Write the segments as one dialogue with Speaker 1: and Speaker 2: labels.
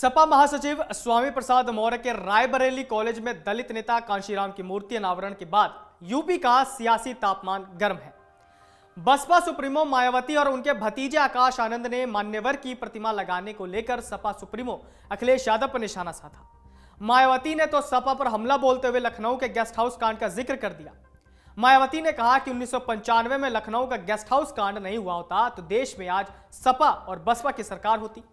Speaker 1: सपा महासचिव स्वामी प्रसाद मौर्य के रायबरेली कॉलेज में दलित नेता कांशीराम की मूर्ति अनावरण के बाद यूपी का सियासी तापमान गर्म है। बसपा सुप्रीमो मायावती और उनके भतीजे आकाश आनंद ने मान्यवर की प्रतिमा लगाने को लेकर सपा सुप्रीमो अखिलेश यादव पर निशाना साधा। मायावती ने तो सपा पर हमला बोलते हुए लखनऊ के गेस्ट हाउस कांड का जिक्र कर दिया। मायावती ने कहा कि 1995 में लखनऊ का गेस्ट हाउस कांड नहीं हुआ होता तो देश में आज सपा और बसपा की सरकार होती।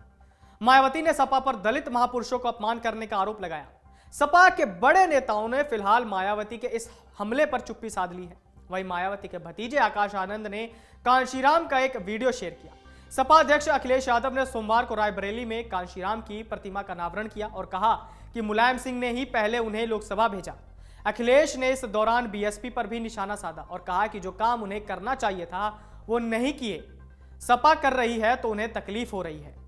Speaker 1: मायावती ने सपा पर दलित महापुरुषों को अपमान करने का आरोप लगाया। सपा के बड़े नेताओं ने फिलहाल मायावती के इस हमले पर चुप्पी साध ली है। वहीं मायावती के भतीजे आकाश आनंद ने कांशीराम का एक वीडियो शेयर किया। सपा अध्यक्ष अखिलेश यादव ने सोमवार को रायबरेली में कांशीराम की प्रतिमा का अनावरण किया और कहा कि मुलायम सिंह ने ही पहले उन्हें लोकसभा भेजा। अखिलेश ने इस दौरान बीएसपी पर भी निशाना साधा और कहा कि जो काम उन्हें करना चाहिए था वो नहीं किए। सपा कर रही है तो उन्हें तकलीफ हो रही है।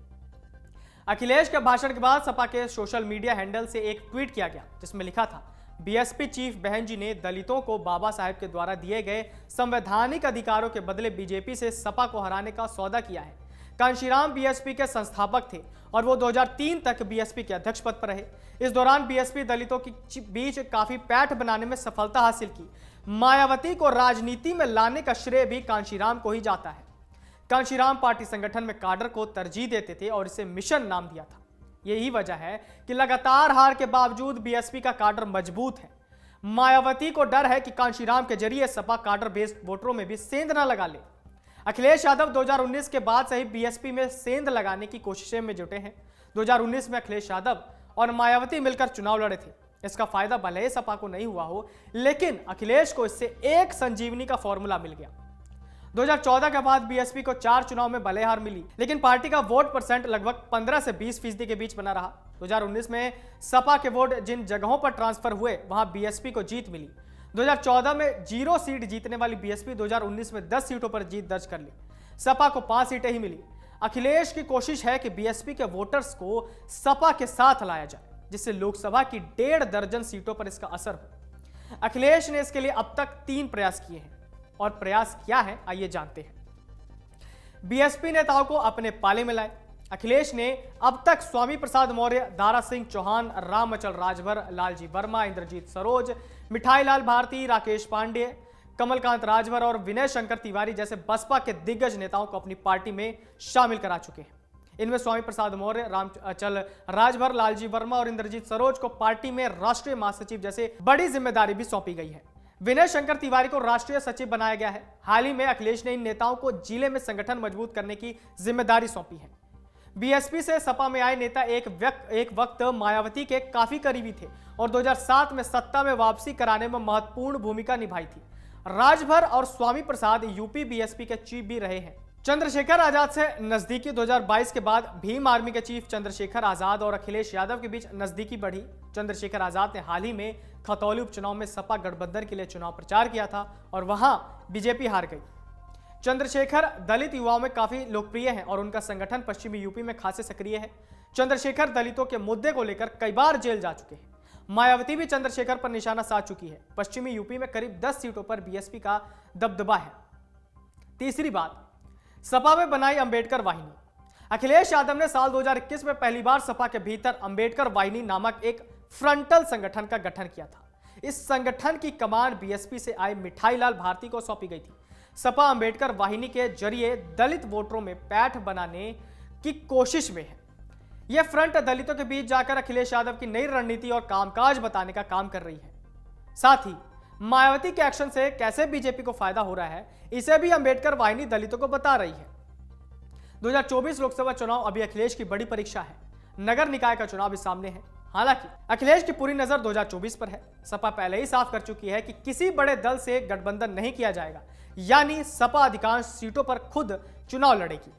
Speaker 1: अखिलेश के भाषण के बाद सपा के सोशल मीडिया हैंडल से एक ट्वीट किया गया जिसमें लिखा था, बीएसपी चीफ बहन जी ने दलितों को बाबा साहेब के द्वारा दिए गए संवैधानिक अधिकारों के बदले बीजेपी से सपा को हराने का सौदा किया है। कांशीराम बीएसपी के संस्थापक थे और वो 2003 तक बीएसपी के अध्यक्ष पद पर रहे। इस दौरान बीएसपी दलितों के बीच काफी पैठ बनाने में सफलता हासिल की। मायावती को राजनीति में लाने का श्रेय भी कांशीराम को ही जाता है। कांशीराम पार्टी संगठन में काडर को तरजीह देते थे और इसे मिशन नाम दिया था। यही वजह है कि लगातार हार के बावजूद बीएसपी का काडर मजबूत है। मायावती को डर है कि कांशीराम के जरिए सपा काडर बेस्ड वोटरों में भी सेंध न लगा ले। अखिलेश यादव 2019 के बाद से ही बीएसपी में सेंध लगाने की कोशिशें में जुटे हैं। 2019 में अखिलेश यादव और मायावती मिलकर चुनाव लड़े थे। इसका फायदा भले ही सपा को नहीं हुआ हो, लेकिन अखिलेश को इससे एक संजीवनी का फॉर्मूला मिल गया। 2014 के बाद बीएसपी को 4 चुनाव में भले हार मिली, लेकिन पार्टी का वोट परसेंट लगभग 15 से 20% के बीच बना रहा। 2019 में सपा के वोट जिन जगहों पर ट्रांसफर हुए वहां बीएसपी को जीत मिली। 2014 में 0 सीट जीतने वाली बीएसपी 2019 में 10 सीटों पर जीत दर्ज कर ली। सपा को 5 सीटें ही मिली। अखिलेश की कोशिश है कि बीएसपी के वोटर्स को सपा के साथ लाया जाए, जिससे लोकसभा की 1.5 दर्जन सीटों पर इसका असर हो। अखिलेश ने इसके लिए अब तक 3 प्रयास किए हैं और प्रयास क्या है आइए जानते हैं। बीएसपी नेताओं को अपने पाले में लाए। अखिलेश ने अब तक स्वामी प्रसाद मौर्य, दारा सिंह चौहान, राम अचल राजभर, लालजी वर्मा, इंद्रजीत सरोज, मिठाई लाल भारती, राकेश पांडे, कमलकांत राजभर और विनय शंकर तिवारी जैसे बसपा के दिग्गज नेताओं को अपनी पार्टी में शामिल करा चुके हैं। इनमें स्वामी प्रसाद मौर्य, राम अचल राजभर, लालजी वर्मा और इंद्रजीत सरोज को पार्टी में राष्ट्रीय महासचिव जैसे बड़ी जिम्मेदारी भी सौंपी गई है। विनय शंकर तिवारी को राष्ट्रीय सचिव बनाया गया है। हाल ही में अखिलेश ने इन नेताओं को जिले में संगठन मजबूत करने की जिम्मेदारी सौंपी है। बीएसपी से सपा में आए नेता एक वक्त मायावती के काफी करीबी थे और 2007 में सत्ता में वापसी कराने में महत्वपूर्ण भूमिका निभाई थी। राजभर और स्वामी प्रसाद यूपी बीएसपी के चीफ भी रहे हैं। चंद्रशेखर आजाद से नजदीकी 2022 के बाद भीम आर्मी के चीफ चंद्रशेखर आजाद और अखिलेश यादव के बीच नजदीकी बढ़ी। चंद्रशेखर आजाद ने हाल ही में खतौली उपचुनाव में सपा गठबंधन के लिए चुनाव प्रचार किया था और वहां बीजेपी हार गई। चंद्रशेखर दलित युवाओं में काफी लोकप्रिय हैं और उनका संगठन पश्चिमी यूपी में खासे सक्रिय है। चंद्रशेखर दलितों के मुद्दे को लेकर कई बार जेल जा चुके हैं। मायावती भी चंद्रशेखर पर निशाना साध चुकी है। पश्चिमी यूपी में करीब 10 सीटों पर बीएसपी का दबदबा है। तीसरी बात, सपा में बनाई अंबेडकर वाहिनी। अखिलेश यादव ने साल 2021 में पहली बार सपा के भीतर अंबेडकर वाहिनी नामक एक फ्रंटल संगठन का गठन किया था। इस संगठन की कमान बीएसपी से आए मिठाई लाल भारती को सौंपी गई थी। सपा अंबेडकर वाहिनी के जरिए दलित वोटरों में पैठ बनाने की कोशिश में है। यह फ्रंट दलितों के बीच जाकर अखिलेश यादव की नई रणनीति और कामकाज बताने का काम कर रही है। साथ ही मायावती के एक्शन से कैसे बीजेपी को फायदा हो रहा है, इसे भी अंबेडकर वाहिनी दलितों को बता रही है। 2024 लोकसभा चुनाव अभी अखिलेश की बड़ी परीक्षा है। नगर निकाय का चुनाव भी सामने है। हालांकि अखिलेश की पूरी नजर 2024 पर है। सपा पहले ही साफ कर चुकी है कि किसी बड़े दल से गठबंधन नहीं किया जाएगा, यानी सपा अधिकांश सीटों पर खुद चुनाव लड़ेगी।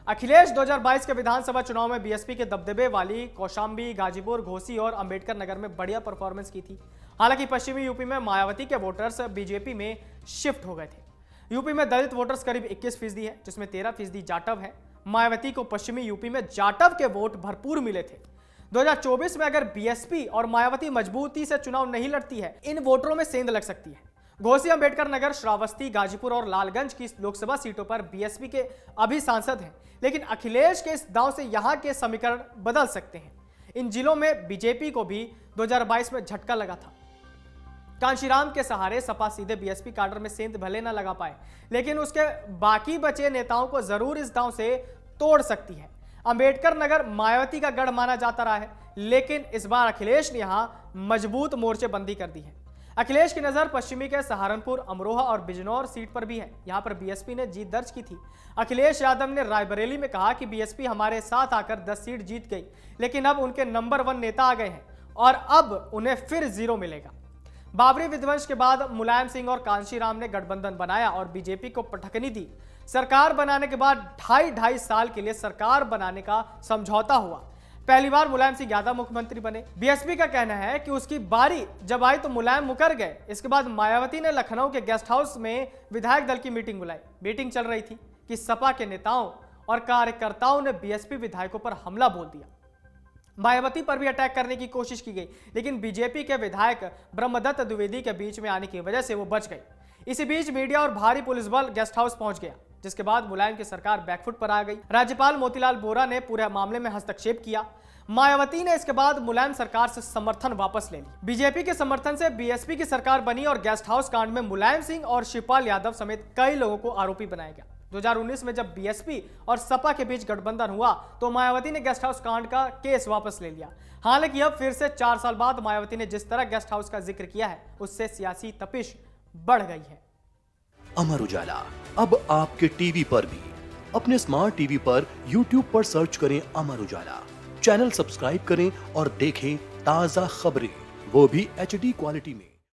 Speaker 1: अखिलेश 2022 के विधानसभा चुनाव में बीएसपी के दबदबे वाली कौशाम्बी, गाजीपुर, घोसी और अंबेडकर नगर में बढ़िया परफॉर्मेंस की थी। हालांकि पश्चिमी यूपी में मायावती के वोटर्स बीजेपी में शिफ्ट हो गए थे। यूपी में दलित वोटर्स करीब 21% है, जिसमें 13% जाटव है। मायावती को पश्चिमी यूपी में जाटव के वोट भरपूर मिले थे। 2024 में अगर बीएसपी और मायावती मजबूती से चुनाव नहीं लड़ती है, इन वोटरों में सेंध लग सकती है। घोसी, अंबेडकर नगर, श्रावस्ती, गाजीपुर और लालगंज की लोकसभा सीटों पर बीएसपी के अभी सांसद हैं, लेकिन अखिलेश के इस दांव से यहां के समीकरण बदल सकते हैं। इन जिलों में बीजेपी को भी 2022 में झटका लगा था। कांशीराम के सहारे सपा सीधे बीएसपी काडर में सेंध भले न लगा पाए, लेकिन उसके बाकी बचे नेताओं को जरूर इस दांव से तोड़ सकती है। अंबेडकर नगर मायावती का गढ़ माना जाता रहा है, लेकिन इस बार अखिलेश ने यहां मजबूत मोर्चेबंदी कर दी है। अखिलेश की नजर पश्चिमी के सहारनपुर, अमरोहा और बिजनौर सीट पर भी है। यहां पर बीएसपी ने जीत दर्ज की थी। अखिलेश यादव ने रायबरेली में कहा कि बीएसपी हमारे साथ आकर 10 सीट जीत गई, लेकिन अब उनके नंबर 1 नेता आ गए हैं और अब उन्हें फिर 0 मिलेगा। बाबरी विध्वंस के बाद मुलायम सिंह और कांशीराम ने गठबंधन बनाया और बीजेपी को पटखनी दी। सरकार बनाने के बाद ढाई साल के लिए सरकार बनाने का समझौता हुआ। पहली बार मुलायम सिंह यादव मुख्यमंत्री बने। बीएसपी का कहना है कि उसकी बारी जब आई तो मुलायम मुकर गए। इसके बाद मायावती ने लखनऊ के गेस्ट हाउस में विधायक दल की मीटिंग बुलाई। मीटिंग चल रही थी कि सपा के नेताओं और कार्यकर्ताओं ने बीएसपी विधायकों पर हमला बोल दिया। मायावती पर भी अटैक करने की कोशिश की गई, लेकिन बीजेपी के विधायक ब्रह्मदत्त द्विवेदी के बीच में आने की वजह से वो बच गई। इसी बीच मीडिया और भारी पुलिस बल गेस्ट हाउस पहुंच गया, जिसके बाद मुलायम की सरकार बैकफुट पर आ गई। राज्यपाल मोतीलाल वोरा ने पूरे मामले में हस्तक्षेप किया। मायावती ने इसके बाद मुलायम सरकार से समर्थन वापस ले ली। बीजेपी के समर्थन से बीएसपी की सरकार बनी और गेस्ट हाउस कांड में मुलायम सिंह और शिवपाल यादव समेत कई लोगों को आरोपी बनाया गया। 2019 में जब बीएसपी और सपा के बीच गठबंधन हुआ तो मायावती ने गेस्ट हाउस कांड का केस वापस ले लिया। हालांकि अब फिर से 4 साल बाद मायावती ने जिस तरह गेस्ट हाउस का जिक्र किया है, उससे सियासी तपिश बढ़ गई है।
Speaker 2: अमर उजाला अब आपके टीवी पर भी। अपने स्मार्ट टीवी पर यूट्यूब पर सर्च करें अमर उजाला, चैनल सब्सक्राइब करें और देखें ताजा खबरें, वो भी HD क्वालिटी में।